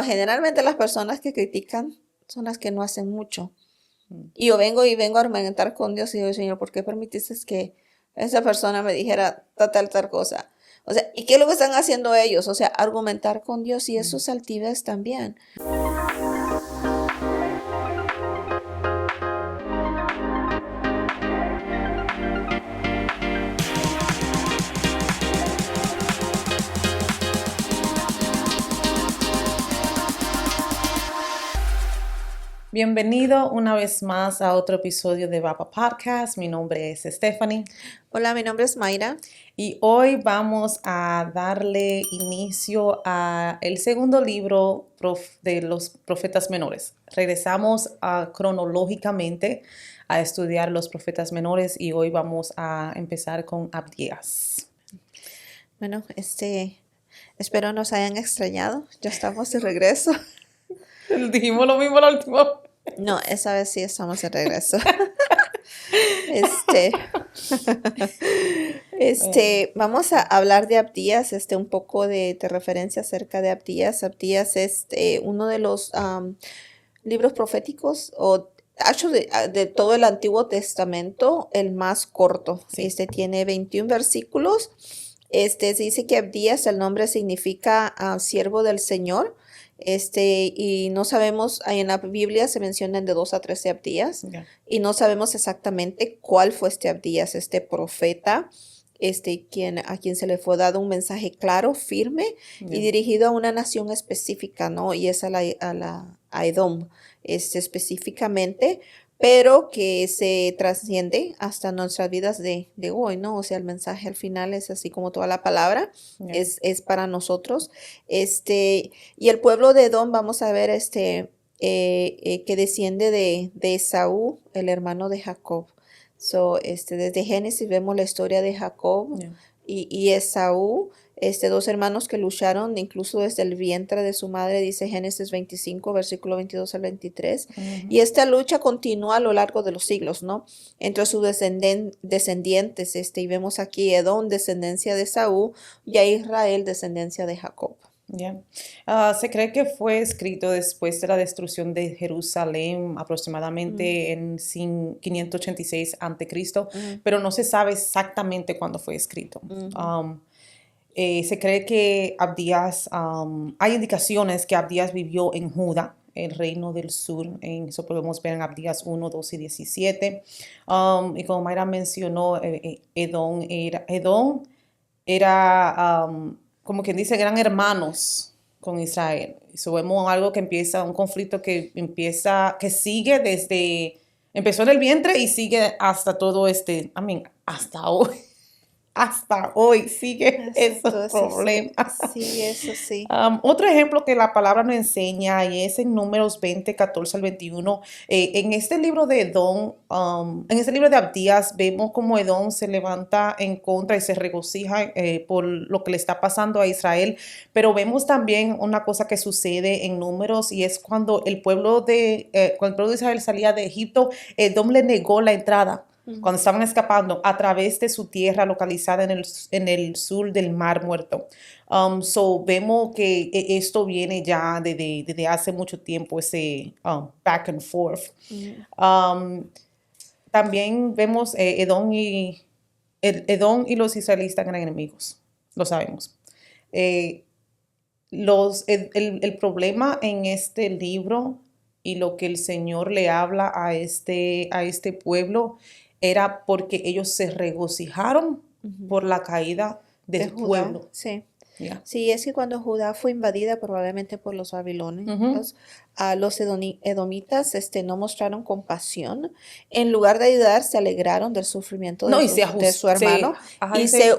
Generalmente las personas que critican son las que no hacen mucho. Y yo vengo a argumentar con Dios y digo, Señor, ¿por qué permitiste que esa persona me dijera tal cosa? O sea, ¿y qué es lo que están haciendo ellos? O sea, argumentar con Dios y eso es altivez también. Bienvenido una vez más a otro episodio de Vapa Podcast. Mi nombre es Stephanie. Hola, mi nombre es Mayra. Y hoy vamos a darle inicio a el segundo libro de los profetas menores. Regresamos cronológicamente a estudiar los profetas menores y hoy vamos a empezar con Abdías. Bueno, espero nos hayan extrañado. Ya estamos de regreso. Dijimos lo mismo la última vez. No, esa vez sí estamos de regreso. Vamos a hablar de Abdías, un poco de referencia acerca de Abdías. Abdías es uno de los libros proféticos o de todo el Antiguo Testamento, el más corto. Sí. Tiene 21 versículos. Se dice que Abdías, el nombre significa siervo del Señor. Y no sabemos, en la Biblia se mencionan de 2 a 13 Abdías, Yeah. y no sabemos exactamente cuál fue Abdías, profeta, a quien se le fue dado un mensaje claro, firme, Yeah. y dirigido a una nación específica, ¿no? Y es a Edom, específicamente, pero que se trasciende hasta nuestras vidas de hoy, ¿no? O sea, el mensaje al final es así como toda la palabra, Yeah. es para nosotros. Y el pueblo de Edom, vamos a ver, que desciende de Esaú, el hermano de Jacob. Desde Génesis vemos la historia de Jacob Yeah. y Esaú, dos hermanos que lucharon incluso desde el vientre de su madre, dice Génesis 25, versículo 22 al 23. Uh-huh. Y esta lucha continúa a lo largo de los siglos, ¿no? Entre sus descendientes, y vemos aquí Edom, descendencia de Esaú, y a Israel, descendencia de Jacob. Yeah. Se cree que fue escrito después de la destrucción de Jerusalén, aproximadamente en 586 a.C., pero no se sabe exactamente cuándo fue escrito. Se cree que Abdías, hay indicaciones que Abdías vivió en Judá, el reino del sur. Eso podemos ver en Abdías 1, 2 y 17. Y como Mayra mencionó, Edom era como quien dice, eran hermanos con Israel. So, vemos algo que empieza, un conflicto que sigue empezó en el vientre y sigue hasta todo hasta hoy. Hasta hoy sigue esos problemas. Sí, eso sí. Otro ejemplo que la palabra nos enseña y es en Números 20, 14 al 21. En este libro de Edom, en este libro de Abdías, vemos cómo Edom se levanta en contra y se regocija por lo que le está pasando a Israel. Pero vemos también una cosa que sucede en Números y es cuando el pueblo de Israel salía de Egipto, Edom le negó la entrada. Cuando estaban escapando a través de su tierra localizada en el sur del Mar Muerto. Vemos que esto viene ya desde hace mucho tiempo, ese back and forth. También vemos Edom y los israelitas eran enemigos, lo sabemos. El problema en este libro y lo que el Señor le habla a este pueblo era porque ellos se regocijaron por la caída de su pueblo. Sí. Yeah. Sí, es que cuando Judá fue invadida probablemente por los babilonios, los edomitas no mostraron compasión. En lugar de ayudar, se alegraron del sufrimiento de su hermano y se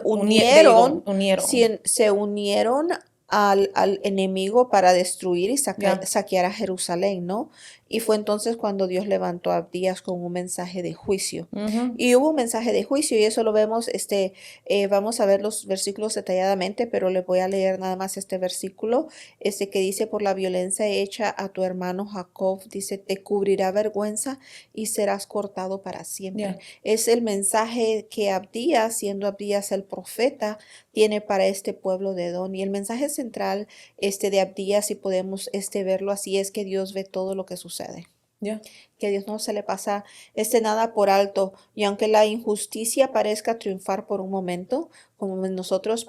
unieron al enemigo para destruir y saquear a Jerusalén, ¿no? Y fue entonces cuando Dios levantó a Abdías con un mensaje de juicio. Y hubo un mensaje de juicio y eso lo vemos, vamos a ver los versículos detalladamente, pero le voy a leer nada más este versículo, que dice: por la violencia hecha a tu hermano Jacob, dice, te cubrirá vergüenza y serás cortado para siempre. Yeah. Es el mensaje que Abdías, siendo Abdías el profeta, tiene para este pueblo de Edom. Y el mensaje central de Abdías, si podemos verlo así, es que Dios ve todo lo que sucede. Que a Dios no se le pasa nada por alto. Y aunque la injusticia parezca triunfar por un momento, como nosotros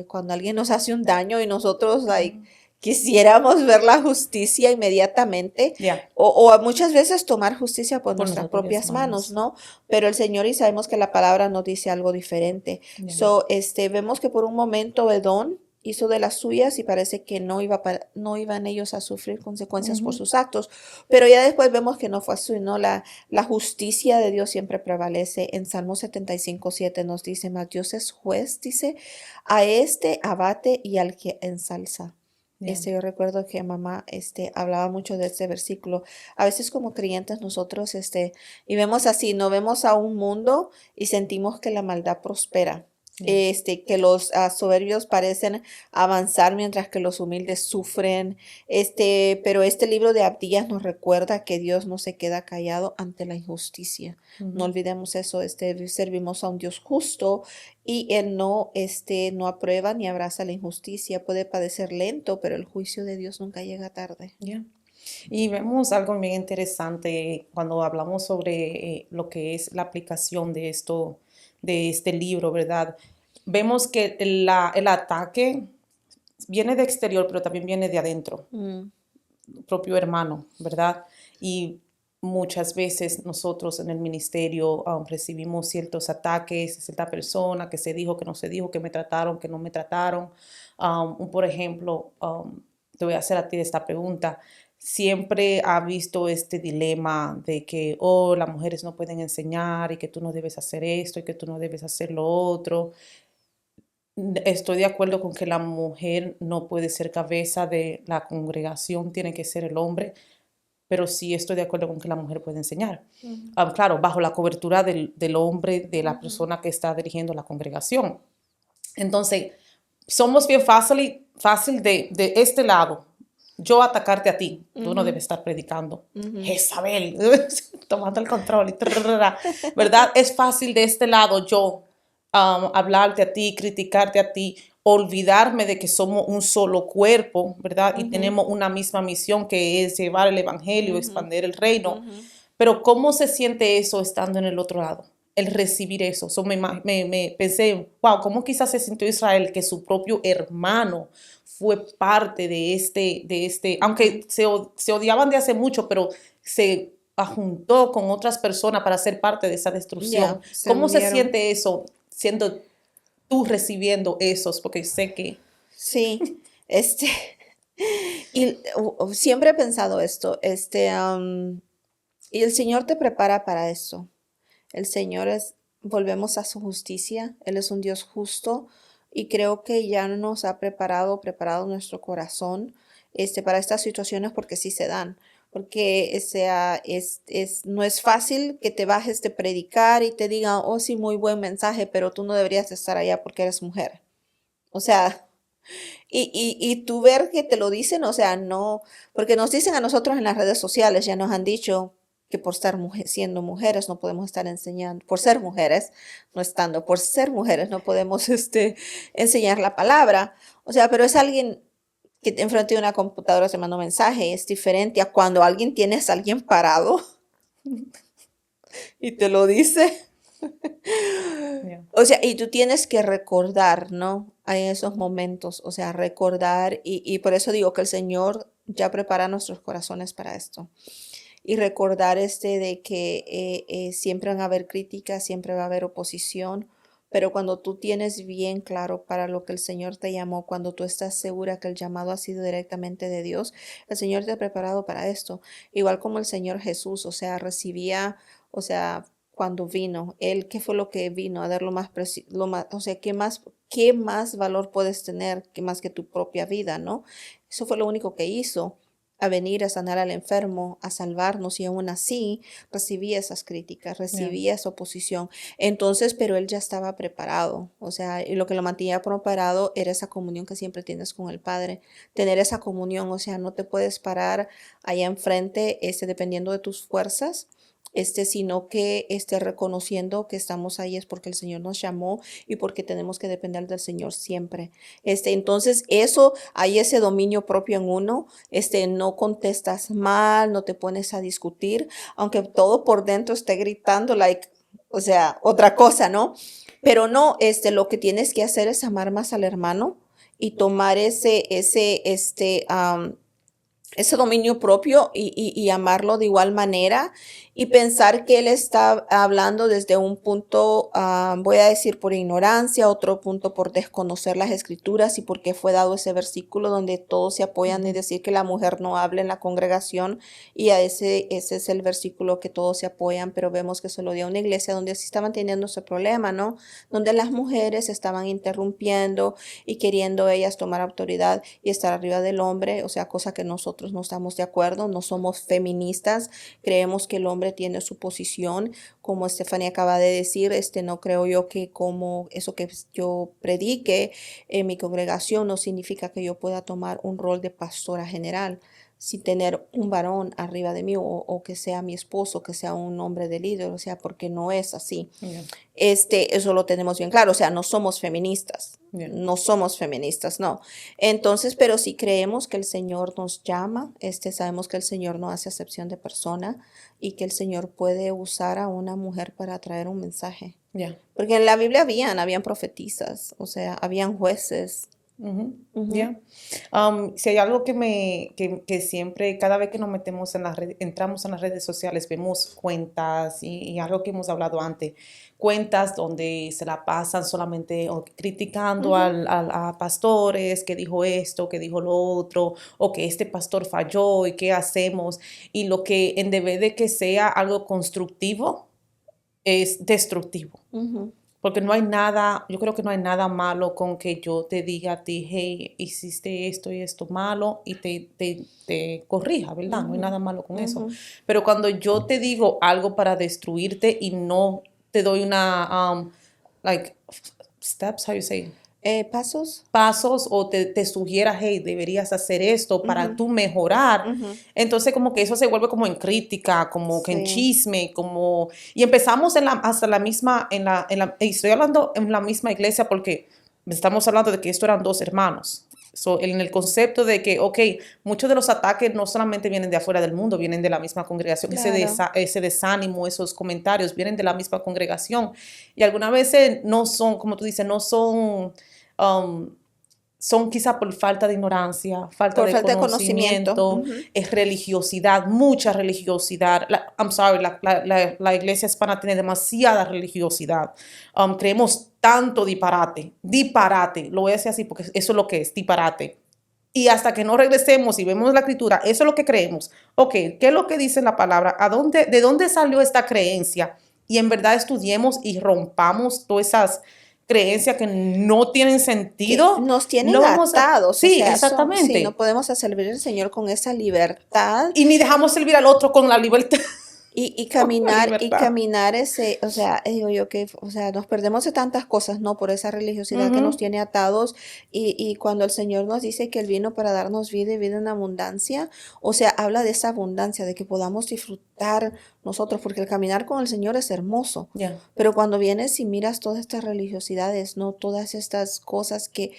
cuando alguien nos hace un daño y nosotros quisiéramos ver la justicia inmediatamente, o muchas veces tomar justicia por nuestras propias manos, ¿no? Pero el Señor, y sabemos que la palabra nos dice algo diferente. Vemos que por un momento Edom hizo de las suyas y parece que no iban ellos a sufrir consecuencias por sus actos, pero ya después vemos que no fue así, ¿no? La justicia de Dios siempre prevalece. En Salmo 75:7 nos dice, mas Dios es juez, dice, a abate y al que ensalza. Yo recuerdo que mamá hablaba mucho de este versículo. A veces como creyentes nosotros y vemos así, no vemos a un mundo y sentimos que la maldad prospera. Que los soberbios parecen avanzar mientras que los humildes sufren. Pero este libro de Abdías nos recuerda que Dios no se queda callado ante la injusticia. No olvidemos eso. Servimos a un Dios justo y Él no aprueba ni abraza la injusticia. Puede padecer lento, pero el juicio de Dios nunca llega tarde. Y vemos algo bien interesante cuando hablamos sobre lo que es la aplicación de esto, de este libro, ¿verdad? Vemos que el ataque viene de exterior, pero también viene de adentro, propio hermano, ¿verdad? Y muchas veces nosotros en el ministerio recibimos ciertos ataques, cierta persona que se dijo, que no se dijo, que me trataron, que no me trataron. Por ejemplo, te voy a hacer a ti esta pregunta. Siempre ha visto este dilema de que, las mujeres no pueden enseñar y que tú no debes hacer esto y que tú no debes hacer lo otro. Estoy de acuerdo con que la mujer no puede ser cabeza de la congregación, tiene que ser el hombre, pero sí estoy de acuerdo con que la mujer puede enseñar. Claro, bajo la cobertura del hombre, de la persona que está dirigiendo la congregación. Entonces, somos bien fácil de este lado, yo atacarte a ti. Tú no debes estar predicando. Jezabel, tomando el control, ¿verdad? Es fácil de este lado yo hablarte a ti, criticarte a ti, olvidarme de que somos un solo cuerpo, ¿verdad? Y tenemos una misma misión, que es llevar el evangelio, expandir el reino. Pero ¿cómo se siente eso estando en el otro lado? El recibir eso. Me pensé, wow, ¿cómo quizás se sintió Israel que su propio hermano fue parte de este, aunque se odiaban de hace mucho, pero se juntó con otras personas para ser parte de esa destrucción? ¿Cómo se siente eso siendo tú recibiendo esos? Porque sé que... Sí, y siempre he pensado esto, y el Señor te prepara para eso. El Señor volvemos a su justicia, Él es un Dios justo y creo que ya nos ha preparado nuestro corazón para estas situaciones porque sí se dan. Porque no es fácil que te bajes de predicar y te digan, oh sí, muy buen mensaje, pero tú no deberías estar allá porque eres mujer. O sea, y tú ver que te lo dicen, o sea, no, porque nos dicen a nosotros en las redes sociales, ya nos han dicho que por estar siendo mujeres no podemos estar enseñando, por ser mujeres, por ser mujeres no podemos enseñar la palabra. O sea, pero es alguien que enfrente de una computadora se manda un mensaje, es diferente a cuando tienes a alguien parado y te lo dice. O sea, y tú tienes que recordar, ¿no? En esos momentos, o sea, recordar, y por eso digo que el Señor ya prepara nuestros corazones para esto. Y recordar de que siempre van a haber críticas, siempre va a haber oposición, pero cuando tú tienes bien claro para lo que el Señor te llamó, cuando tú estás segura que el llamado ha sido directamente de Dios, el Señor te ha preparado para esto. Igual como el Señor Jesús, o sea, o sea, cuando vino, Él, ¿qué fue lo que vino? A dar lo más, o sea, qué más valor puedes tener que más que tu propia vida, ¿no? Eso fue lo único que hizo, a venir a sanar al enfermo, a salvarnos, y aún así recibía esas críticas, recibía esa oposición. Entonces, pero él ya estaba preparado, o sea, y lo que lo mantenía preparado era esa comunión que siempre tienes con el Padre, tener esa comunión, o sea, no te puedes parar allá enfrente, dependiendo de tus fuerzas, sino que reconociendo que estamos ahí es porque el Señor nos llamó y porque tenemos que depender del Señor siempre. Entonces eso, hay ese dominio propio en uno, no contestas mal, no te pones a discutir, aunque todo por dentro esté gritando, o sea, otra cosa, ¿no? Pero no, lo que tienes que hacer es amar más al hermano y tomar ese dominio propio y amarlo de igual manera y pensar que él está hablando desde un punto, voy a decir por ignorancia, otro punto por desconocer las escrituras y porque fue dado ese versículo donde todos se apoyan y decir que la mujer no hable en la congregación y ese es el versículo que todos se apoyan, pero vemos que se lo dio a una iglesia donde sí estaban teniendo ese problema, ¿no? Donde las mujeres estaban interrumpiendo y queriendo ellas tomar autoridad y estar arriba del hombre, o sea, cosa que nosotros no estamos de acuerdo, no somos feministas, creemos que el hombre tiene su posición, como Stephanie acaba de decir, no creo yo que como eso que yo predique en mi congregación no significa que yo pueda tomar un rol de pastora general, sin tener un varón arriba de mí o que sea mi esposo, que sea un hombre de líder, o sea, porque no es así. Yeah. Eso lo tenemos bien claro, o sea, no somos feministas, yeah. No somos feministas, no. Entonces, pero si creemos que el Señor nos llama, sabemos que el Señor no hace acepción de persona y que el Señor puede usar a una mujer para traer un mensaje. Yeah. Porque en la Biblia habían profetisas, o sea, habían jueces. Yeah. Si hay algo que siempre, cada vez que nos metemos entramos en las redes sociales, vemos cuentas y algo que hemos hablado antes, cuentas donde se la pasan solamente criticando a pastores, que dijo esto, que dijo lo otro, o que este pastor falló y qué hacemos, y lo que en vez de que sea algo constructivo, es destructivo. Porque no hay nada, yo creo que no hay nada malo con que yo te diga a ti, hey, hiciste esto y esto malo y te corrija, ¿verdad? No hay nada malo con eso. Pero cuando yo te digo algo para destruirte y no te doy una, steps, how you say? Pasos o te sugiera, hey, deberías hacer esto para tú mejorar. Entonces como que eso se vuelve como en crítica, como que en chisme, como... Y empezamos hasta la misma, estoy hablando en la misma iglesia porque estamos hablando de que esto eran dos hermanos. En el concepto de que, ok, muchos de los ataques no solamente vienen de afuera del mundo, vienen de la misma congregación. Claro. Ese desánimo, esos comentarios vienen de la misma congregación. Y algunas veces no son, como tú dices, no son... son quizá por falta de ignorancia, falta de conocimiento. Es religiosidad, mucha religiosidad. La iglesia hispana tiene demasiada religiosidad. Creemos tanto disparate, lo voy a decir así porque eso es lo que es, disparate. Y hasta que no regresemos y vemos la escritura, eso es lo que creemos. Ok, ¿qué es lo que dice la palabra? ¿De dónde salió esta creencia? Y en verdad estudiemos y rompamos todas esas creencias que no tienen sentido. Que nos tienen atados. Sí, o sea, exactamente. Sí, no podemos servir al Señor con esa libertad. Y ni dejamos servir al otro con la libertad. Y caminar o sea, digo yo que, o sea, nos perdemos de tantas cosas, ¿no? Por esa religiosidad que nos tiene atados y cuando el Señor nos dice que Él vino para darnos vida y vida en abundancia, o sea, habla de esa abundancia, de que podamos disfrutar nosotros, porque el caminar con el Señor es hermoso, pero cuando vienes y miras todas estas religiosidades, ¿no? Todas estas cosas que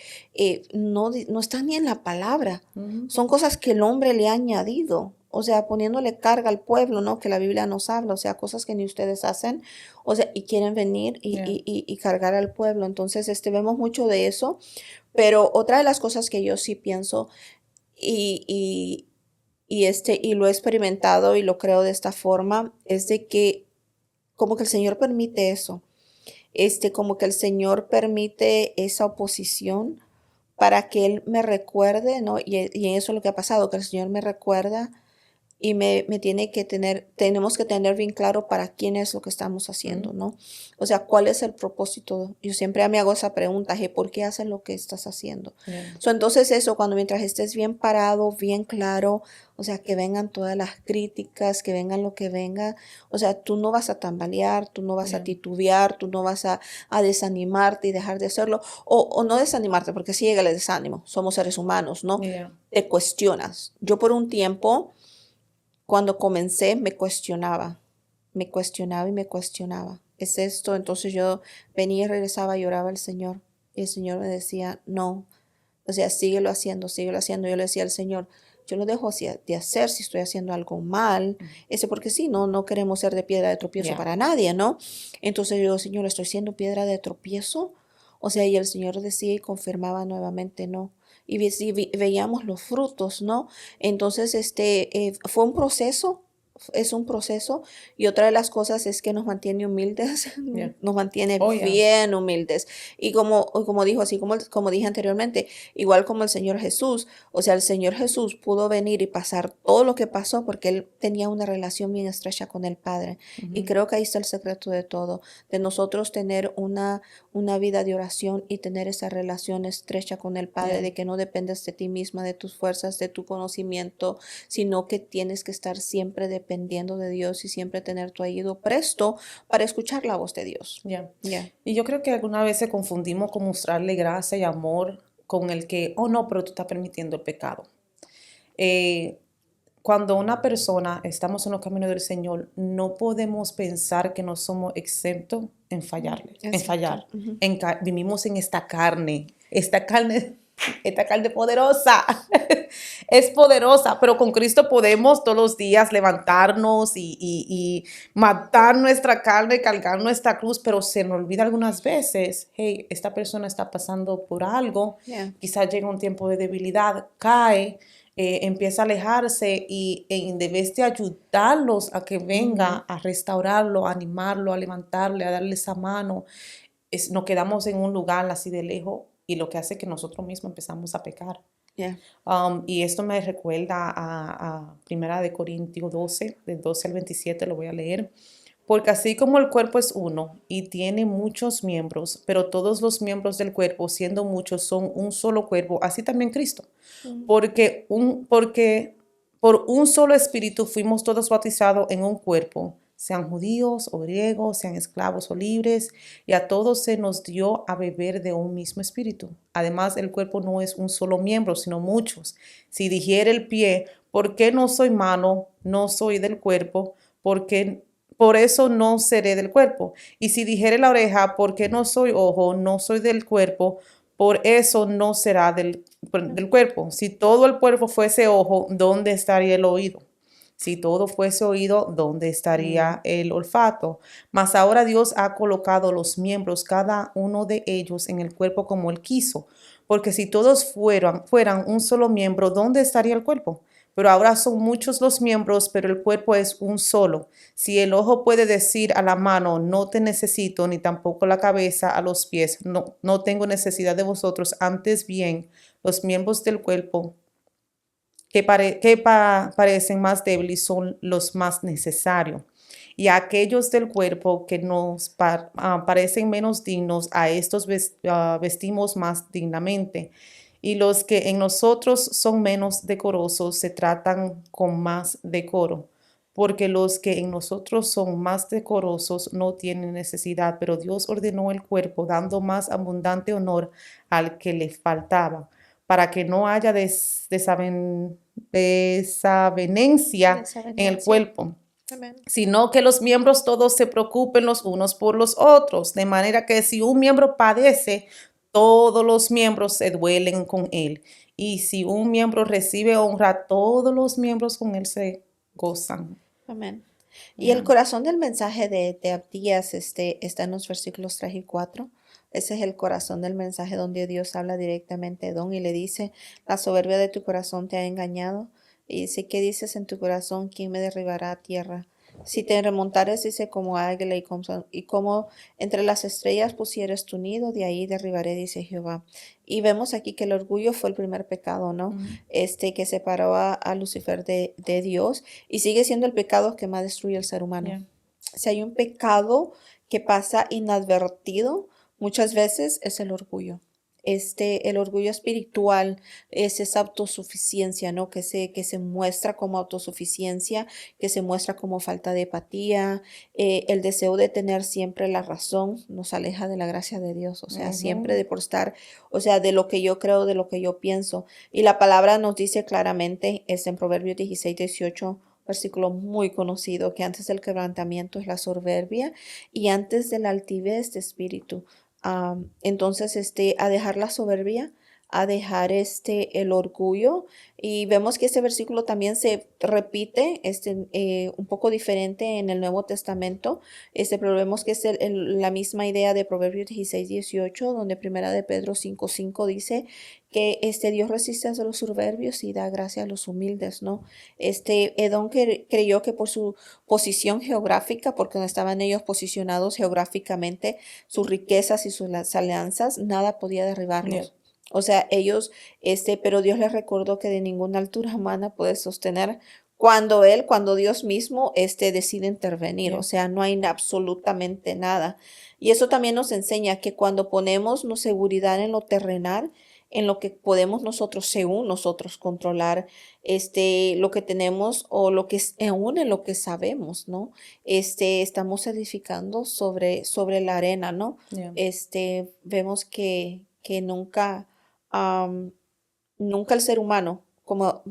no están ni en la palabra, son cosas que el hombre le ha añadido. O sea, poniéndole carga al pueblo, ¿no? Que la Biblia nos habla, o sea, cosas que ni ustedes hacen, o sea, y quieren venir y cargar al pueblo. Entonces, vemos mucho de eso, pero otra de las cosas que yo sí pienso y lo he experimentado y lo creo de esta forma, es de que como que el Señor permite eso, como que el Señor permite esa oposición para que Él me recuerde, ¿no? Y eso es lo que ha pasado, que el Señor me recuerda y tenemos que tener bien claro para quién es lo que estamos haciendo, ¿no? O sea, ¿cuál es el propósito? Yo siempre me hago esa pregunta, ¿por qué haces lo que estás haciendo? Entonces eso, mientras estés bien parado, bien claro, o sea, que vengan todas las críticas, que vengan lo que venga, o sea, tú no vas a tambalear, tú no vas a titubear, tú no vas a desanimarte y dejar de hacerlo, o no desanimarte, porque sí llega el desánimo, somos seres humanos, ¿no? Te cuestionas. Yo por un tiempo, cuando comencé, me cuestionaba me cuestionaba y me cuestionaba. ¿Es esto? Entonces yo venía y regresaba y oraba al Señor. Y el Señor me decía, no, o sea, síguelo haciendo, síguelo haciendo. Yo le decía al Señor, yo lo dejo de hacer si estoy haciendo algo mal. Porque sí, no queremos ser de piedra de tropiezo Yeah. para nadie, ¿no? Entonces yo digo, Señor, ¿estoy siendo piedra de tropiezo? O sea, y el Señor decía y confirmaba nuevamente, no. Y veíamos los frutos, ¿no? Entonces, fue un proceso, es un proceso. Y otra de las cosas es que nos mantiene humildes, Yeah. nos mantiene Oh, yeah. bien humildes. Y como dijo, así como dije anteriormente, igual como el Señor Jesús, o sea, el Señor Jesús pudo venir y pasar todo lo que pasó porque Él tenía una relación bien estrecha con el Padre. Y creo que ahí está el secreto de todo, de nosotros tener una vida de oración y tener esa relación estrecha con el Padre, Yeah. de que no dependes de ti misma, de tus fuerzas, de tu conocimiento, sino que tienes que estar siempre dependiendo de Dios y siempre tener tu oído presto para escuchar la voz de Dios. Yeah. Yeah. Y yo creo que alguna vez confundimos con mostrarle gracia y amor con el que, oh no, pero tú estás permitiendo el pecado. Cuando una persona estamos en los caminos del Señor, no podemos pensar que no somos exentos en fallarle, en fallar. Vivimos en esta carne poderosa, es poderosa, pero con Cristo podemos todos los días levantarnos y matar nuestra carne, cargar nuestra cruz, pero se nos olvida algunas veces, hey, esta persona está pasando por algo, quizás llega un tiempo de debilidad, cae, empieza a alejarse y en vez de ayudarlos a que venga a restaurarlo, a animarlo, a levantarle, a darle esa mano, nos quedamos en un lugar así de lejos y lo que hace que nosotros mismos empezamos a pecar. Yeah. Y esto me recuerda a Primera de Corintios 12, del 12 al 27, lo voy a leer. Porque así como el cuerpo es uno y tiene muchos miembros, pero todos los miembros del cuerpo, siendo muchos, son un solo cuerpo, así también Cristo. Porque por un solo espíritu fuimos todos bautizados en un cuerpo, sean judíos o griegos, sean esclavos o libres, y a todos se nos dio a beber de un mismo espíritu. Además, el cuerpo no es un solo miembro, sino muchos. Si dijera el pie, ¿por qué no soy mano? No soy del cuerpo, porque por eso no seré del cuerpo. Y si dijere la oreja, ¿por qué no soy ojo? No soy del cuerpo, por eso no será del cuerpo. Si todo el cuerpo fuese ojo, ¿dónde estaría el oído? Si todo fuese oído, ¿dónde estaría el olfato? Mas ahora Dios ha colocado los miembros, cada uno de ellos, en el cuerpo como Él quiso. Porque si todos fueran un solo miembro, ¿dónde estaría el cuerpo? Pero ahora son muchos los miembros, pero el cuerpo es un solo. Si el ojo puede decir a la mano, no te necesito, ni tampoco la cabeza a los pies, no tengo necesidad de vosotros, antes bien, los miembros del cuerpo que parecen más débiles son los más necesarios. Y a aquellos del cuerpo que nos parecen menos dignos, a estos vestimos más dignamente. Y los que en nosotros son menos decorosos se tratan con más decoro. Porque los que en nosotros son más decorosos no tienen necesidad, pero Dios ordenó el cuerpo, dando más abundante honor al que le faltaba, para que no haya desavenencia en el cuerpo, sino que los miembros todos se preocupen los unos por los otros, de manera que si un miembro padece, todos los miembros se duelen con él. Y si un miembro recibe honra, todos los miembros con él se gozan. Amén. Y el corazón del mensaje de Abdías está en los versículos 3 y 4. Ese es el corazón del mensaje donde Dios habla directamente a Edom y le dice, la soberbia de tu corazón te ha engañado. Y dice, ¿qué dices en tu corazón? ¿Quién me derribará a tierra? Si te remontares, dice, como águila y como entre las estrellas pusieres tu nido, de ahí derribaré, dice Jehová. Y vemos aquí que el orgullo fue el primer pecado, ¿no? Que separó a Lucifer de Dios y sigue siendo el pecado que más destruye al ser humano. Yeah. Si hay un pecado que pasa inadvertido, muchas veces es el orgullo. El orgullo espiritual es esa autosuficiencia, ¿no? Que se muestra como autosuficiencia, que se muestra como falta de empatía, el deseo de tener siempre la razón nos aleja de la gracia de Dios, o sea, siempre de por estar, o sea, de lo que yo creo, de lo que yo pienso. Y la palabra nos dice claramente, es en Proverbios 16, 18, versículo muy conocido, que antes del quebrantamiento es la soberbia y antes de la altivez de espíritu. Entonces, a dejar la soberbia, a dejar el orgullo. Y vemos que este versículo también se repite un poco diferente en el Nuevo Testamento. Pero vemos que es la misma idea de Proverbios 16:18, donde Primera de Pedro 5:5 dice que Dios resiste a los soberbios y da gracia a los humildes, ¿no? Edom creyó que por su posición geográfica, porque no estaban ellos posicionados geográficamente, sus riquezas y sus alianzas, nada podía derribarlos. Yeah. O sea, ellos, pero Dios les recordó que de ninguna altura humana puede sostener cuando Dios mismo, decide intervenir. Yeah. O sea, no hay absolutamente nada. Y eso también nos enseña que cuando ponemos nuestra seguridad en lo terrenal, en lo que podemos nosotros, según nosotros, controlar, lo que tenemos o lo que aún en lo que sabemos, ¿no? Estamos edificando sobre la arena, ¿no? Yeah. Vemos que nunca el ser humano, como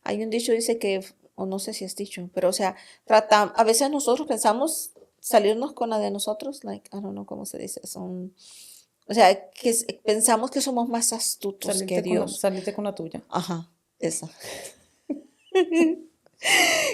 hay un dicho, dice que, o no sé si es dicho, pero o sea, a veces nosotros pensamos salirnos con la de nosotros, like, I don't know cómo se dice, o sea, pensamos que somos más astutos que Dios. Salirte con la tuya. Ajá, esa.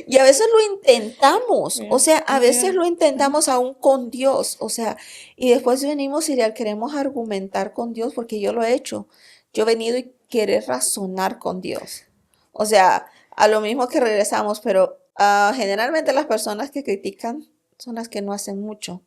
Y a veces lo intentamos, o sea, a veces lo intentamos aún con Dios, o sea, y después venimos y le queremos argumentar con Dios, porque yo lo he hecho. Yo he venido y querer razonar con Dios. O sea, a lo mismo que regresamos, pero generalmente las personas que critican son las que no hacen mucho.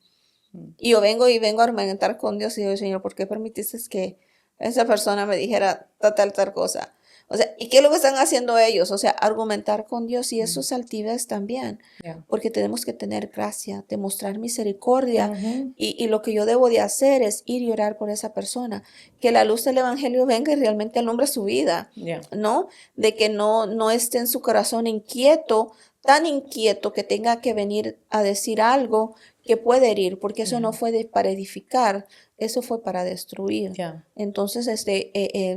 Y yo vengo a argumentar con Dios y digo, Señor, ¿por qué permitiste que esa persona me dijera tal cosa? O sea, ¿y qué es lo que están haciendo ellos? O sea, argumentar con Dios, y eso es altivez también, Yeah. porque tenemos que tener gracia, demostrar misericordia, y lo que yo debo de hacer es ir y orar por esa persona, que la luz del evangelio venga y realmente alumbre su vida, Yeah. ¿no? De que no esté en su corazón inquieto, tan inquieto que tenga que venir a decir algo que puede herir, porque eso no fue para edificar, eso fue para destruir. Yeah. Entonces,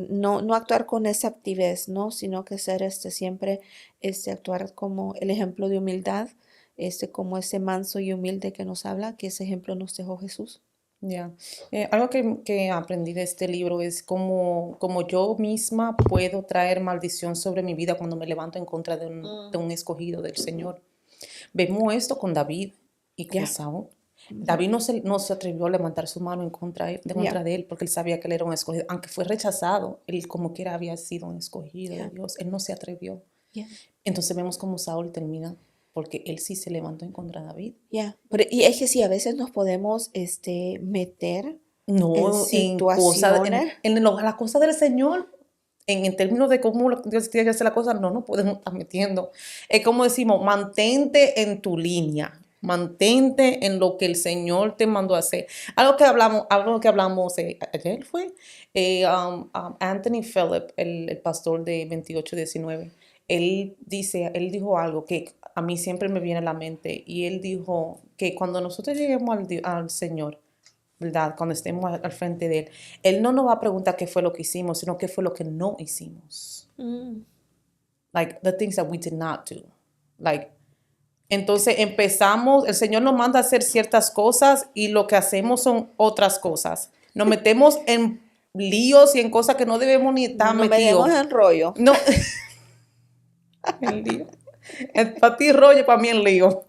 no actuar con esa actividad, ¿no? Sino que ser siempre actuar como el ejemplo de humildad, como ese manso y humilde que nos habla, que ese ejemplo nos dejó Jesús. Yeah. Algo que aprendí de este libro es como yo misma puedo traer maldición sobre mi vida cuando me levanto en contra de un escogido del Señor. Vemos esto con David y con Saúl. David no se atrevió a levantar su mano en contra de él, porque él sabía que él era un escogido. Aunque fue rechazado, él como quiera había sido un escogido de Dios. Él no se atrevió. Entonces vemos cómo Saúl termina, porque él sí se levantó en contra de David. Y es que sí, a veces nos podemos meter en situaciones, en la cosa del Señor, en términos de cómo Dios tiene que hacer la cosa, no nos podemos estar metiendo. Es como decimos, mantente en tu línea, mantente en lo que el Señor te mandó a hacer. Algo que hablamos ayer fue Anthony Phillip, el pastor de 2819. Él dijo algo que a mí siempre me viene a la mente, y él dijo que cuando nosotros lleguemos al Señor, ¿verdad? Cuando estemos al frente de Él no nos va a preguntar qué fue lo que hicimos, sino qué fue lo que no hicimos. Like, the things that we did not do. Like, entonces empezamos, el Señor nos manda a hacer ciertas cosas y lo que hacemos son otras cosas. Nos metemos en líos y en cosas que no debemos ni estar metidos. No metemos en rollo. No. El lío. Para ti rollo, para mí el lío.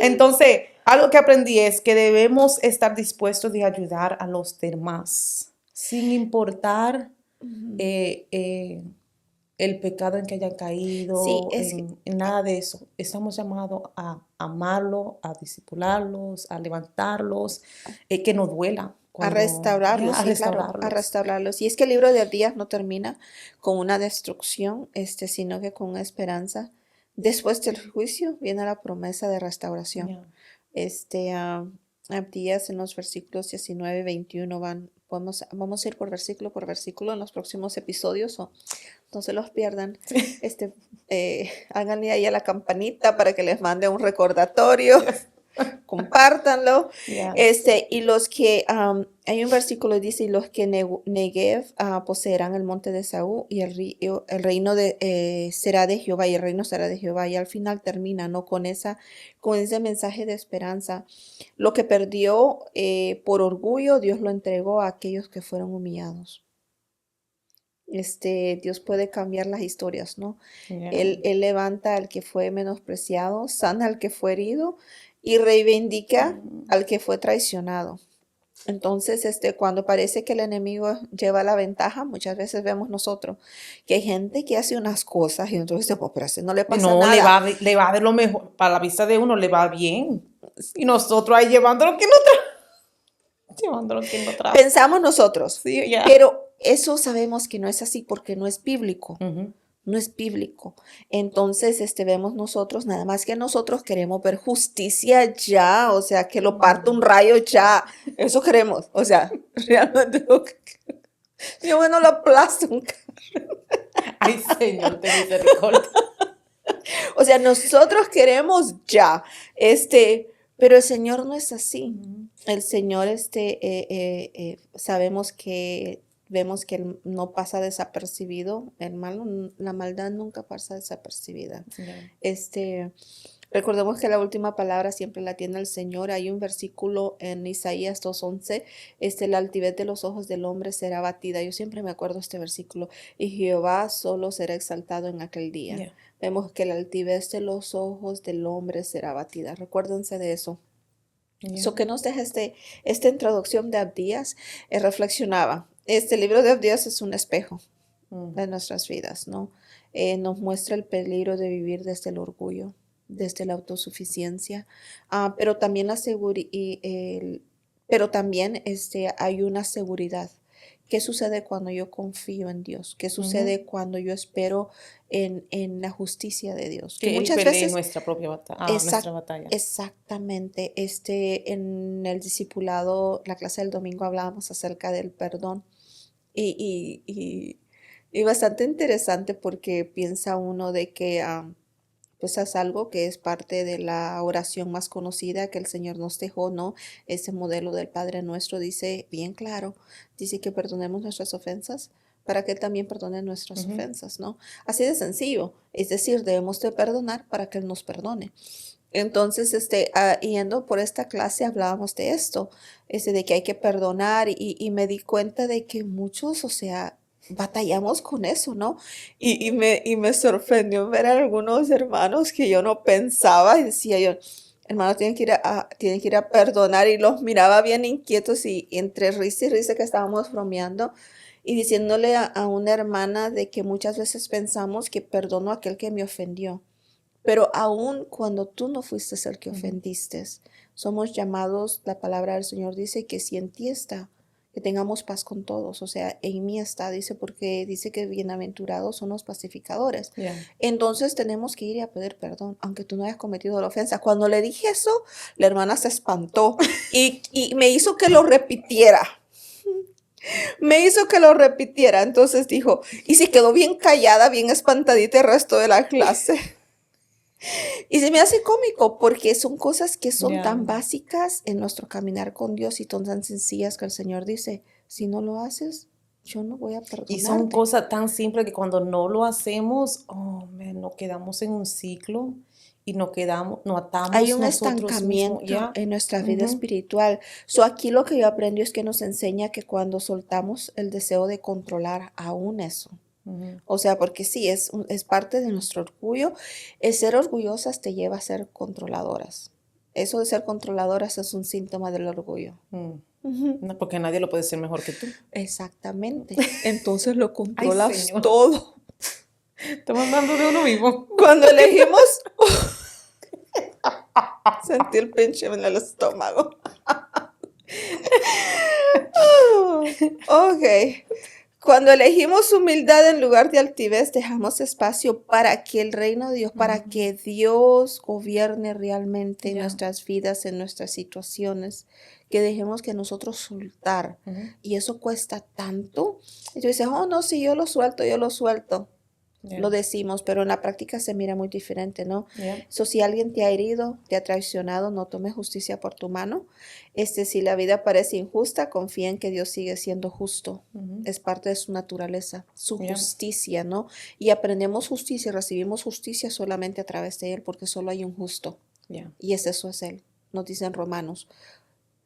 Entonces, algo que aprendí es que debemos estar dispuestos de ayudar a los demás, sin importar el pecado en que hayan caído, en nada de eso. Estamos llamados a amarlos, a discipularlos, a levantarlos, que nos duela. A restaurarlos, claro, a restaurarlos. Y es que el libro de Abdías no termina con una destrucción, sino que con una esperanza. Después del juicio viene la promesa de restauración. Abdías, en los versículos 19 y 21 vamos a ir por versículo en los próximos episodios, no se los pierdan. Háganle ahí a la campanita para que les mande un recordatorio. compártanlo. Yeah. Y los que, hay un versículo que dice, y los que Negev poseerán el monte de Saúl y el reino será de Jehová y el reino será de Jehová. Y al final termina, ¿no? Con ese mensaje de esperanza. Lo que perdió por orgullo, Dios lo entregó a aquellos que fueron humillados. Dios puede cambiar las historias, ¿no? Yeah. Él levanta al que fue menospreciado, sana al que fue herido y reivindica al que fue traicionado. Entonces, cuando parece que el enemigo lleva la ventaja, muchas veces vemos nosotros que hay gente que hace unas cosas y entonces decimos, pero a ese no le pasa No, nada. le va de lo mejor, para la vista de uno le va bien. Y nosotros ahí llevando lo que no trae. Pensamos nosotros, Sí, yeah. pero eso sabemos que no es así porque no es bíblico. No es bíblico. Entonces, vemos nosotros, nada más que nosotros queremos ver justicia ya, o sea, que lo parta un rayo ya. Eso queremos, o sea, realmente lo que yo bueno lo aplasto un carro. Ay, Señor, te misericordia. O sea, nosotros queremos ya, pero el Señor no es así. El Señor, sabemos que vemos que Él no pasa desapercibido, la maldad nunca pasa desapercibida. Yeah. Recordemos que la última palabra siempre la tiene el Señor. Hay un versículo en Isaías 2:11, la altivez de los ojos del hombre será abatida. Yo siempre me acuerdo este versículo. Y Jehová solo será exaltado en aquel día. Yeah. Vemos que la altivez de los ojos del hombre será abatida. Recuérdense de eso. Yeah. So que nos deja esta introducción de Abdías. Reflexionaba. Este libro de Abdías es un espejo de nuestras vidas, ¿no? Nos muestra el peligro de vivir desde el orgullo, desde la autosuficiencia, pero también hay una seguridad. ¿Qué sucede cuando yo confío en Dios? ¿Qué sucede cuando yo espero en la justicia de Dios? Que muchas Él pelee veces nuestra propia nuestra batalla. Exactamente. En el discipulado, la clase del domingo hablábamos acerca del perdón y bastante interesante porque piensa uno de que pues es algo que es parte de la oración más conocida que el Señor nos dejó, ¿no? Ese modelo del Padre Nuestro dice bien claro, dice que perdonemos nuestras ofensas para que Él también perdone nuestras ofensas, ¿no? Así de sencillo, es decir, debemos de perdonar para que Él nos perdone. Entonces, yendo por esta clase hablábamos de esto, de que hay que perdonar y me di cuenta de que muchos, o sea, batallamos con eso, ¿no? Y me sorprendió ver a algunos hermanos que yo no pensaba y decía yo, hermanos, tienen que ir a perdonar y los miraba bien inquietos y entre risa y risa que estábamos bromeando y diciéndole a una hermana de que muchas veces pensamos que perdono a aquel que me ofendió. Pero aun cuando tú no fuiste el que ofendiste, somos llamados, la palabra del Señor dice que si en ti está, que tengamos paz con todos. O sea, en mí está, dice, porque dice que bienaventurados son los pacificadores. Yeah. Entonces tenemos que ir a pedir perdón, aunque tú no hayas cometido la ofensa. Cuando le dije eso, la hermana se espantó y me hizo que lo repitiera. Me hizo que lo repitiera. Entonces dijo, y se quedó bien callada, bien espantadita el resto de la clase. Y se me hace cómico porque son cosas que son tan básicas en nuestro caminar con Dios y tan sencillas que el Señor dice, si no lo haces, yo no voy a perdonarte. Y son cosas tan simples que cuando no lo hacemos, nos quedamos en un ciclo y nos atamos. Hay un estancamiento en nuestra vida espiritual. Aquí lo que yo aprendí es que nos enseña que cuando soltamos el deseo de controlar aún eso, o sea, porque sí, es parte de nuestro orgullo. El ser orgullosas te lleva a ser controladoras. Eso de ser controladoras es un síntoma del orgullo. No, porque nadie lo puede ser mejor que tú. Exactamente. Entonces lo Ay, controlas Señor. todo. Estamos hablando de uno mismo. Cuando elegimos... Sentí el pinche en el estómago. Ok. Cuando elegimos humildad en lugar de altivez, dejamos espacio para que el reino de Dios, para que Dios gobierne realmente en nuestras vidas, en nuestras situaciones, que dejemos que nosotros soltar. Y eso cuesta tanto. Y tú dices, oh, no, si yo lo suelto, yo lo suelto. Lo decimos, pero en la práctica se mira muy diferente, ¿no? Yeah. Si alguien te ha herido, te ha traicionado, no tome justicia por tu mano. Si la vida parece injusta, confía en que Dios sigue siendo justo. Es parte de su naturaleza, su justicia, ¿no? Y aprendemos justicia, recibimos justicia solamente a través de Él, porque solo hay un justo. Y eso es Él, nos dicen Romanos.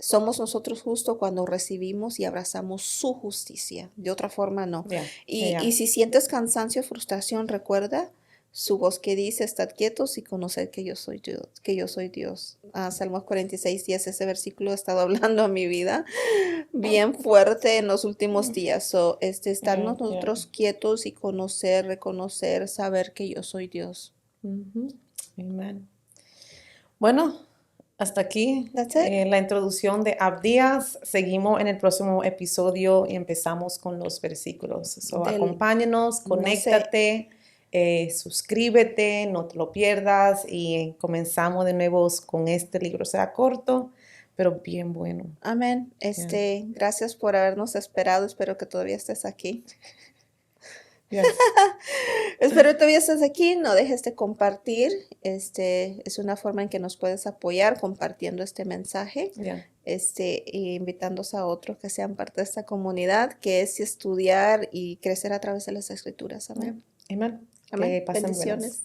Somos nosotros justos cuando recibimos y abrazamos su justicia. De otra forma, no. Y si sientes cansancio, frustración, recuerda su voz que dice, estad quietos y conoced que yo soy Dios. Que yo soy Dios. Salmos 46:10, ese versículo ha estado hablando a mi vida bien fuerte en los últimos días. Estar nosotros quietos y conocer, reconocer, saber que yo soy Dios. Amén. Bueno, hasta aquí la introducción de Abdías. Seguimos en el próximo episodio y empezamos con los versículos. Acompáñanos, conéctate, suscríbete, no te lo pierdas y comenzamos de nuevo con este libro. Será corto, pero bien bueno. Amén. Gracias por habernos esperado. Espero que todavía estés aquí. Espero que todavía estés aquí, no dejes de compartir, es una forma en que nos puedes apoyar compartiendo este mensaje, y invitándonos a otros que sean parte de esta comunidad, que es estudiar y crecer a través de las escrituras. Amén. Amén. Amén. Bendiciones.